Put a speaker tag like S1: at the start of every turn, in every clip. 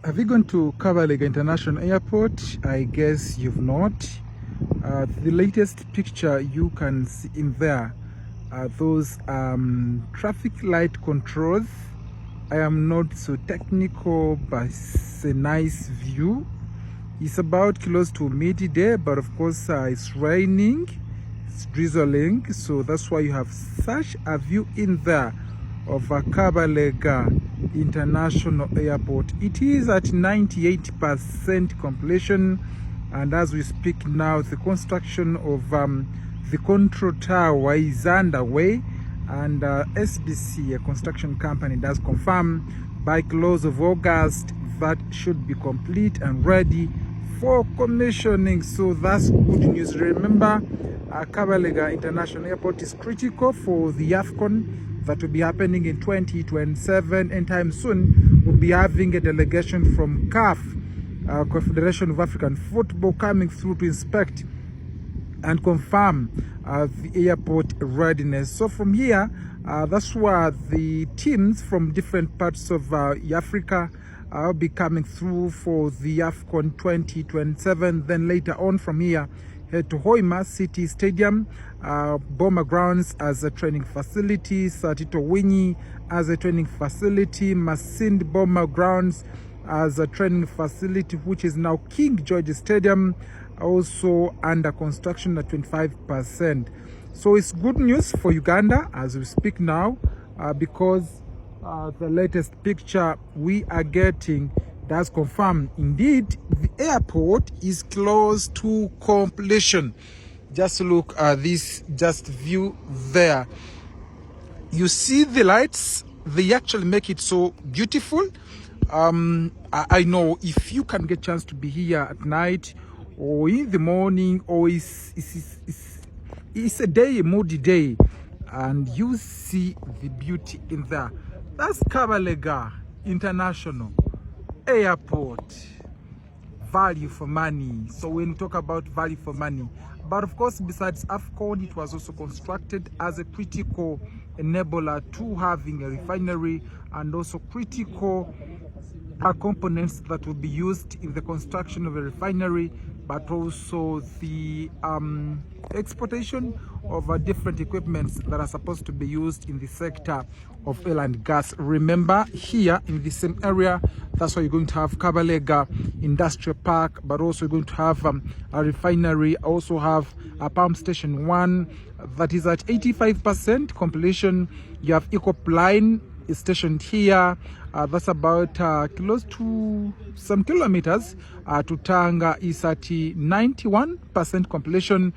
S1: Have you gone to Kabalaga International Airport? I guess you've not. The latest picture you can see in there are those traffic light controls. I am not so technical, but it's a nice view. It's about close to midday, but of course it's raining, it's drizzling, so that's why you have such a view in there of Kabalaga International Airport. It is at 98% completion, and as we speak now, the construction of the control tower is underway, and SBC, a construction company, does confirm by close of August that should be complete and ready for commissioning. So that's good news. Remember, Kabalaga International Airport is critical for the AFCON that will be happening in 2027, and time soon we'll be having a delegation from CAF, Confederation of African Football, coming through to inspect and confirm the airport readiness. So from here, that's where the teams from different parts of Africa will be coming through for the AFCON 2027. Then later on from here, head to Hoima City Stadium, Boma Grounds as a training facility, Satito Winnie as a training facility, Masindi Boma Grounds as a training facility, which is now King George Stadium, also under construction at 25%. So it's good news for Uganda as we speak now, because the latest picture we are getting does confirm indeed the airport is close to completion. Just look at this view there. You see the lights, they actually make it so beautiful. I know if you can get chance to be here at night or in the morning, or it's a day, a moody day, and you see the beauty in there. That's Kabalaga International Airport. Value for money. So when we talk about value for money, but of course, besides AFCON, it was also constructed as a critical enabler to having a refinery, and also critical components that will be used in the construction of a refinery, but also the exportation of different equipments that are supposed to be used in the sector of oil and gas. Remember, here in the same area, that's why you're going to have Kabalaga Industrial Park, but also you're going to have a refinery, also have a pump station 1 that is at 85% completion. You have Ecoline is stationed here. That's about close to some kilometers to Tanga, is at 91% completion.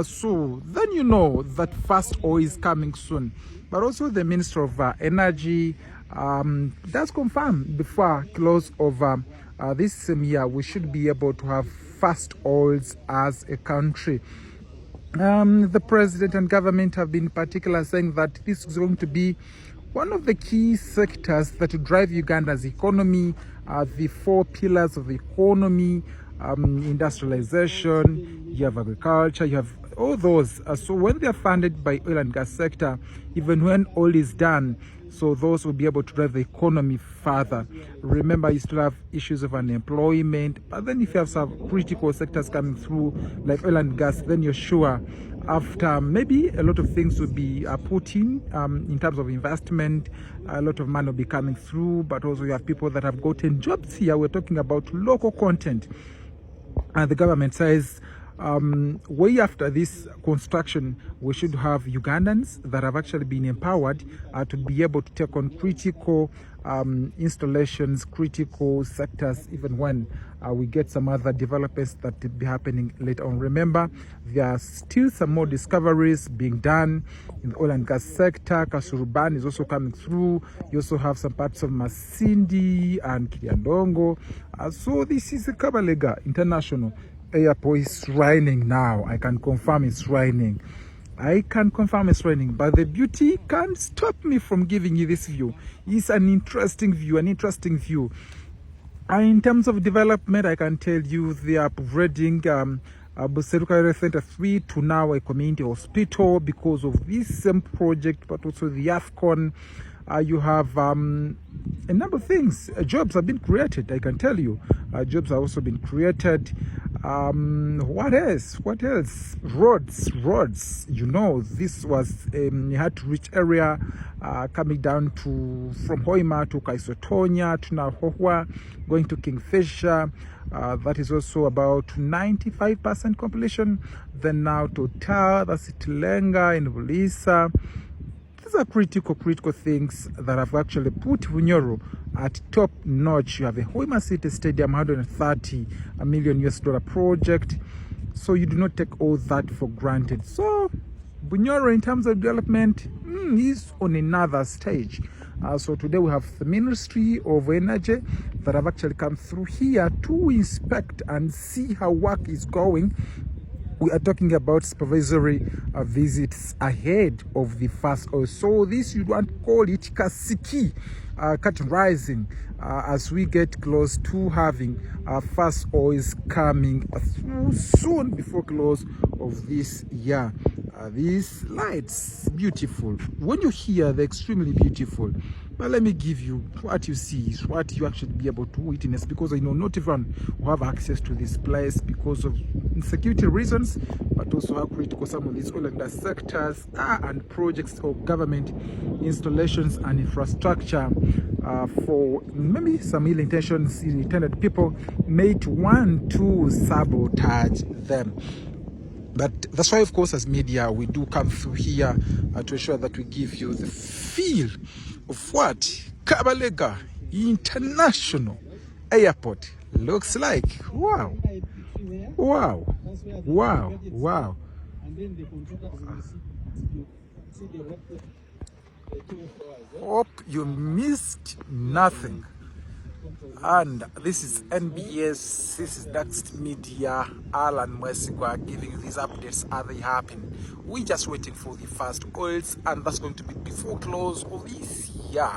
S1: So then you know that fast oil is coming soon. But also the Minister of Energy does confirm before close of this same year we should be able to have fast oils as a country. The president and government have been particular saying that this is going to be one of the key sectors that will drive Uganda's economy, the 4 pillars of the economy, industrialization, you have agriculture, you have all those. So when they are funded by oil and gas sector, even when oil is done, so those will be able to drive the economy further. Remember, you still have issues of unemployment, but then if you have some critical sectors coming through like oil and gas, then you're sure after maybe a lot of things will be put in terms of investment, a lot of money will be coming through, but also you have people that have gotten jobs here. We're talking about local content, and the government says way after this construction, we should have Ugandans that have actually been empowered to be able to take on critical installations, critical sectors, even when we get some other developments that will be happening later on. Remember, there are still some more discoveries being done in the oil and gas sector. Kasurban is also coming through. You also have some parts of Masindi and Kiliandongo. So this is the Kabalaga International Airport. Is raining now. I can confirm it's raining. But the beauty can't stop me from giving you this view. It's an interesting view, in terms of development, I can tell you they are upgrading Buseruka Center 3 to now a community hospital because of this same project, but also the AFCON. You have a number of things. Jobs have been created, I can tell you. Jobs have also been created. What else? What else? Roads. You know, this was you had to reach area coming down to from Hoima to Kaisotonia to Nahohwa, going to Kingfisher. That is also about 95% completion. Then now Total, that's Itilenga in Bulisa. These are critical things that have actually put Bunyoro at top notch. You have a Hoima City Stadium, $130 million US project. So you do not take all that for granted. So Bunyoro, in terms of development, is on another stage. So today we have the Ministry of Energy that have actually come through here to inspect and see how work is going. We are talking about supervisory visits ahead of the first oil. So this, you want to call it Kasiki, curtain rising, as we get close to having first oils coming through soon before close of this year. These lights, beautiful. When you hear, they're extremely beautiful. But let me give you what you see is what you actually be able to witness, because I know not everyone will have access to this place because of security reasons, but also how critical some of these oil and gas sectors are, and projects of government installations and infrastructure for maybe some ill intentions, intended people may want to sabotage them. But that's why, of course, as media, we do come through here to ensure that we give you the feel of what Kabalaga International Airport looks like. Wow. Wow. Wow. Wow. Hope you missed nothing. And this is NBS, this is Next Media, Alan Mwesigwa giving you these updates as they happen. We're just waiting for the first oils, and that's going to be before close of this year.